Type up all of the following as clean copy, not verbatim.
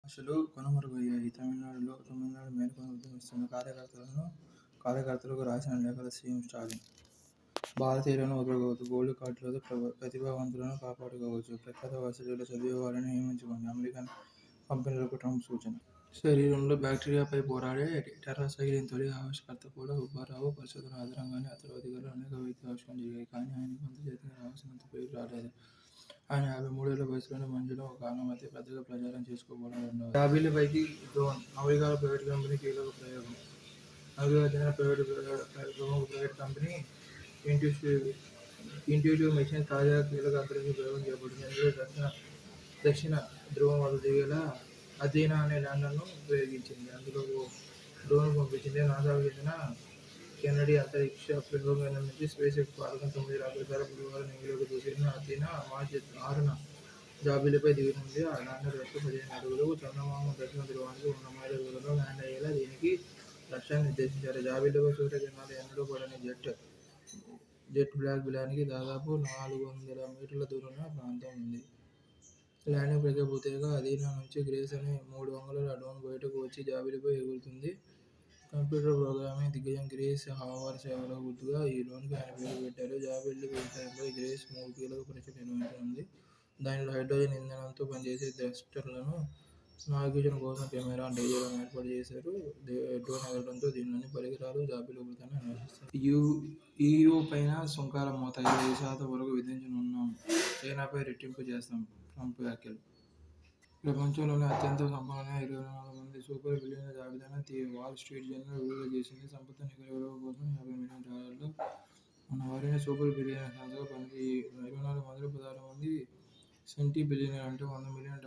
ఆశలు కనుమరుగయ్యాయి. తమిళనాడు మేలుకొని ఉద్యమిస్తున్న కార్యకర్తలకు రాసిన లేఖలో సీఎం స్టాలిన్. భారతీయులను వదలవద్దు, గోల్డ్ కార్డులతో ప్రతిభావంతులను కాపాడుకోవచ్చు, ప్రఖ్యాత వర్సిటీల్లో చదివే వారిని నియమించుకోండి, అమెరికన్ కంపెనీలకు ట్రంప్ సూచన. శరీరంలో బ్యాక్టీరియాపై పోరాడే టెట్రాసైక్లిన్ తొలి ఆవిష్కర్త కూడా సుబ్బారావు. పరిశోధన ఆధారంగానే అతడు అధికారులు అనేక వైద్య ఆవిష్కరణలు జరిగాయి. కానీ ఆయనకు అంతర్జాతీయంగా రావాల్సినంత పేరు రాలేదు. ఆయన 53 ఏళ్ల వయసులోనే మంజులో ఒక ఆమె మధ్య పెద్దగా ప్రచారం చేసుకోకపోవడం రెండవది. జాబిల్లిపైకి డ్రోన్, అమెరికాలో ప్రైవేట్ కంపెనీ కీలక ప్రయోగం. అమెరికాకు చెందిన ప్రముఖ ప్రైవేట్ కంపెనీ ఇంట్యూటివ్ మెషిన్స్ తాజాగా కీలక అంతరిక్ష ప్రయోగం చేపట్టింది. ఇందులో దక్షిణ ధ్రువం వద్ద దిగేలా అథీనా అనే ల్యాండర్ను ఉపయోగించింది. అందులో ఓ డ్రోన్ పంపించింది. నాసాకు చెందిన కెనడీ అంతరిక్ష ప్రయోగం కేంద్రం నుంచి స్పేస్ ఎక్స్ ఫాల్కన్ 9 రాకెట్ ద్వారా బుధవారం నింగిలోకి దూసిన అథీనా మార్చి 6న జాబిల్లిపై దిగనుంది. ఆ ల్యాండర్ ఎత్తు 15 అడుగులు. చందమామ దక్షిణ ధ్రువానికి 100 మైళ్ళ దూరంలో ల్యాండ్ అయ్యేలా దీనికి లక్ష్యాన్ని నిర్దేశించారు. జాబిల్లిపై సూర్యకిరణాలు ఎన్నడూ పడని జెట్ బ్లాక్ బిలానికి దాదాపు 400 మీటర్ల దూరంలో ప్రాంతం ఉంది. ల్యాండింగ్ ప్రక్రియ పూర్తయ్యాక అథీనా నుంచి గ్రేస్ అనే 3 అంగుళాల డ్రోన్ బయటకు వచ్చి జాబిల్లిపై ఎగురుతుంది. కంప్యూటర్ ప్రోగ్రామింగ్ దిగ్గజం గ్రేస్ హావర్ సేవలకు గుర్తుగా ఈ డ్రోన్కి ఆయన పేరు పెట్టారు. జాబిల్లి విస్తరణపై గ్రేస్ 3 కీలక పరీక్షలు నిర్వహించనుంది. దానిలో హైడ్రోజన్ ఇంధనంతో పనిచేసే థ్రస్టర్లను, నావిగేషన్ కోసం కెమెరా, డీజేలను ఏర్పాటు చేశారు. డ్రోన్ ఎగరడంతో దీనిలోని పరికరాలు జాబిల్లి ఉపరితలాన్ని అన్వేషిస్తాయి. ఈయూ పైన సుంకాల మోత 20% వరకు విధించనున్నాం, చైనాపై రెట్టింపు చేస్తాం, ట్రంప్ వ్యాఖ్యలు. ప్రపంచంలోనే అత్యంత సంపన్నులైన 24 మంది సూపర్ బిలియనీర్ల జాబితాను ది వాల్ స్ట్రీట్ జర్నల్ విడుదల చేసింది. సంపద నికర విలువ కోసం $50 మిలియన్ ఉన్న వారిని సూపర్ బిలియనీర్స్ అనగా 24 మందిలో 16 మంది సెంటీ బిలియనీర్ అంటే $100 మిలియన్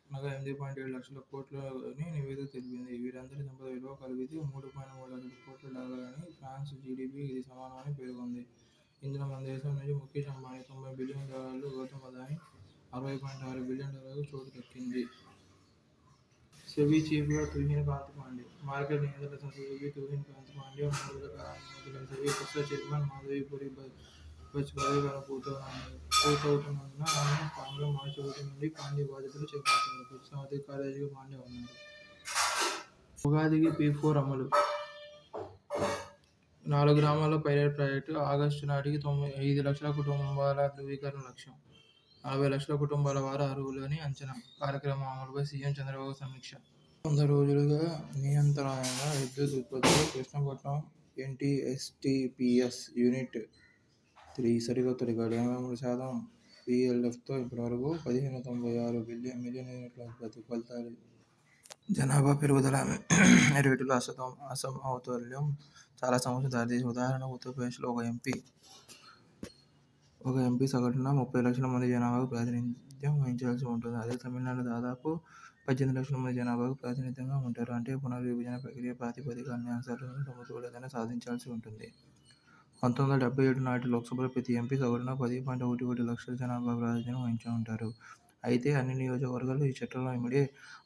అనగా 8.7 లక్షల కోట్లని నివేదిక తెలిపింది. వీరందరి సంపద విలువ కలిపితే $3.3 లక్షల కోట్ల అని, ఫ్రాన్స్ జీడీపీ ఇది సమానమని పేర్కొంది. ఇందులో మన దేశం నుంచి ముఖేష్ అంబానీ $90 బిలియన్, గౌతమ్ అదానీ $60.6 బిలియన్ చోటు దక్కింది. సెబీ చీఫ్గా తుహిన్ కాంత్ పాండే, మార్కెట్ నియంత్రణ సంస్థ సెబీ తుహిన్ కాంత్ పాండే 3 రోజుల కాలానికి నియమితులయ్యారు. సెబీ కొత్త చైర్మన్ మాధవీపురి బచ్ పదవీకాలం పూర్తవుతున్నందున ఆయన స్థానంలో మార్చి 1 నుండి పాండే బాధ్యతలు చేపడతారు. ప్రస్తుతం ఆర్థిక కార్యదర్శిగా పాండే ఉన్నారు. ఉగాదికి P4 అమలు. 4 గ్రామాల్లో పైలట్ ప్రాజెక్టు. ఆగస్టు నాటికి 5 లక్షల కుటుంబాల ధృవీకరణ లక్ష్యం. 40 లక్షల కుటుంబాల వారు అర్హులని అంచనా. కార్యక్రమం అమలుపై సీఎం చంద్రబాబు సమీక్ష. 100 రోజులుగా నియంతరాయంగా విద్యుత్ ఉత్పత్తిలో కృష్ణపట్నం ఎన్టీఎస్టీపీఎస్ యూనిట్ 3 సరికొత్త రికార్డు. 83% పీఎల్ఎఫ్తో ఇప్పటివరకు 1596 మిలియన్ యూనిట్ల ఉత్పత్తి. ఫలితాలు. జనాభా పెరుగుదల, రేటులో అసమతుల్యం చాలా సమస్యలకు దారితీసింది. ఉదాహరణకు ఉత్తరప్రదేశ్లో ఒక ఎంపీ సగటున 30 లక్షల మంది జనాభాకు ప్రాతినిధ్యం వహించాల్సి ఉంటుంది. అదే తమిళనాడులో దాదాపు 18 లక్షల మంది జనాభాకు ప్రాతినిధ్యంగా ఉంటారు. అంటే పునర్విభజన ప్రక్రియ ప్రాతిపదికన అన్ని అంశాల్లోనూ సమతుల్యతను సాధించాల్సి ఉంటుంది. 1977 నాటి లోక్సభలో ప్రతి ఎంపీ సగటున 10.11 లక్షల జనాభాకు ప్రాతినిధ్యం వహించి ఉంటారు. అయితే అన్ని నియోజకవర్గాల్లో ఈ చట్టంలో ఇమిడే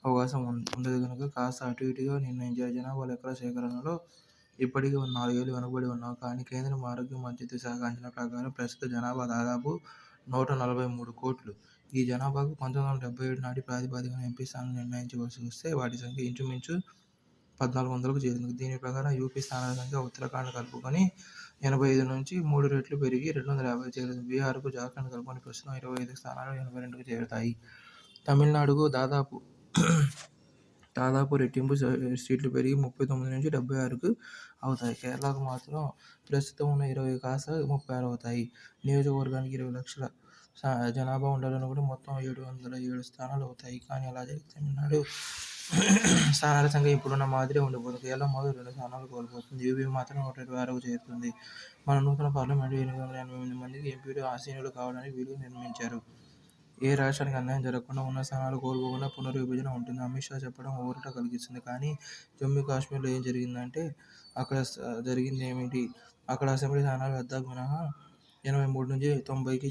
అవకాశం ఉండదు కనుక కాస్త అటు ఇటుగా నిర్ణయించారు. జనాభా లెక్కల సేకరణలో ఇప్పటికీ 4 ఏళ్లు వెనుకబడి ఉన్నాం. కానీ కేంద్రం ఆరోగ్య మంత్రిత్వ శాఖ అంచనా ప్రకారం ప్రస్తుత జనాభా దాదాపు 143 కోట్లు. ఈ జనాభాకు 1977 నాటి ప్రాతిపదికన ఎంపీ స్థానాలు నిర్ణయించవలసి వస్తే వాటి సంఖ్య ఇంచుమించు 1400కు చేరింది. దీని ప్రకారం యూపీ స్థానాల సంఖ్య ఉత్తరాఖండ్ కలుపుకొని 85 నుంచి 3 రెట్లు పెరిగి 250కు చేరింది. బీహార్కు, జార్ఖండ్ కలుపుకొని ప్రస్తుతం 25 స్థానాలు 82కు చేరుతాయి. తమిళనాడుకు దాదాపు రెట్టింపు సీట్లు పెరిగి 39 నుంచి 76కు అవుతాయి. కేరళకు మాత్రం ప్రస్తుతం ఉన్న 20 కాస్త 36 అవుతాయి. నియోజకవర్గానికి 20 లక్షల జనాభా ఉండాలనుకుంటే మొత్తం 707 స్థానాలు అవుతాయి. కానీ అలా జరిగితే తమిళనాడు స్థానాల సంఖ్య ఇప్పుడున్న మాదిరే ఉండిపోతుంది. కేరళ మాత్రం 2 స్థానాలు కోల్పోతుంది. యూపీ మాత్రం 126కు చేరుతుంది. మన నూతన పార్లమెంటు 888 మందికి ఎంపీలు ఆసీనులు కావడానికి వీలు నిర్మించారు. ఏ రాష్ట్రానికి అన్యాయం జరగకుండా, ఉన్న స్థానాలు కోల్పోకుండా పునర్విభజన ఉంటుంది. అమిత్ షా చెప్పడం ఊరట కలిగిస్తుంది. కానీ జమ్మూ కాశ్మీర్లో ఏం జరిగిందంటే అక్కడ జరిగిందేమిటి? అక్కడ అసెంబ్లీ స్థానాలు లద్దాఖ్ మినహా 83 నుంచి 90కి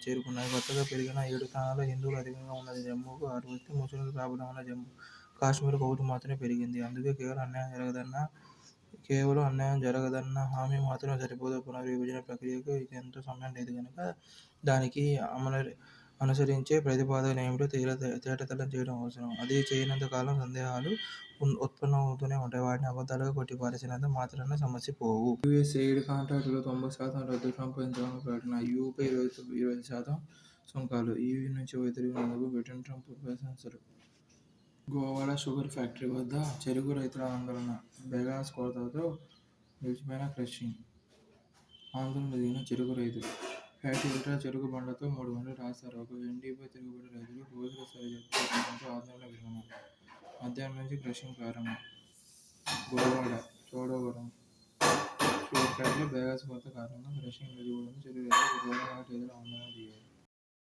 చేరుకున్నాయి. కొత్తగా పెరిగిన 7 స్థానాల్లో హిందువులు అధికంగా ఉన్న జమ్మూకు 6 వస్తే, ముస్లింలు ప్రాబల్యం ఉన్న జమ్మూ కాశ్మీర్కు 1 మాత్రమే పెరిగింది. అందుకే కేవలం అన్యాయం జరగదన్న హామీ మాత్రం సరిపోదు. పునర్విభజన ప్రక్రియకు ఎంతో సమయం లేదు కనుక దానికి అనుసరించే ప్రతిపాదనలేమిటో తేటతెల్లం చేయడం అవసరం. అది చేయనంత కాలం సందేహాలు ఉత్పన్నమవుతూనే ఉంటాయి. వాటిని అబద్ధాలుగా కొట్టిపారేసినంత మాత్రాన సమస్య పోవు. యూఎస్ ఎయిడ్ కాంట్రాక్టులు 90% రద్దు ట్రంప్ యంత్రాంగ ప్రకటన ఈయూపై 25% సుంకాలు ఈయూ నుంచి వైదొలిగినందుకు బ్రిటన్ ట్రంప్ ప్రశంసలు. గోవాడ షుగర్ ఫ్యాక్టరీ వద్ద చెరకు రైతుల ఆందోళన బెగాస్ కోతతో నిలిచిపోయిన క్రషింగ్. ఆందోళనకు దిగిన చెరకు రైతులు. ఫ్యాక్టరీ ఎదుట చెరకు బండ్లతో 3 గంటలు రాస్తారోకో. ఎన్డీపై తిరుగుబడి రైతులు రోజుల సరిహద్దు చేయడంతో ఆందోళన విరమణ. మధ్యాహ్నం నుంచి క్రషింగ్ ప్రారంభం. గోవాడ చోడవరం షుగర్ ఫ్యాక్టరీలో బెగాస్ కోత కారణంగా క్రషింగ్ నిలిచిపోవడంతో చెరకు రైతులు గురువారం నాటి రైతులు ఆందోళనకు దిగారు.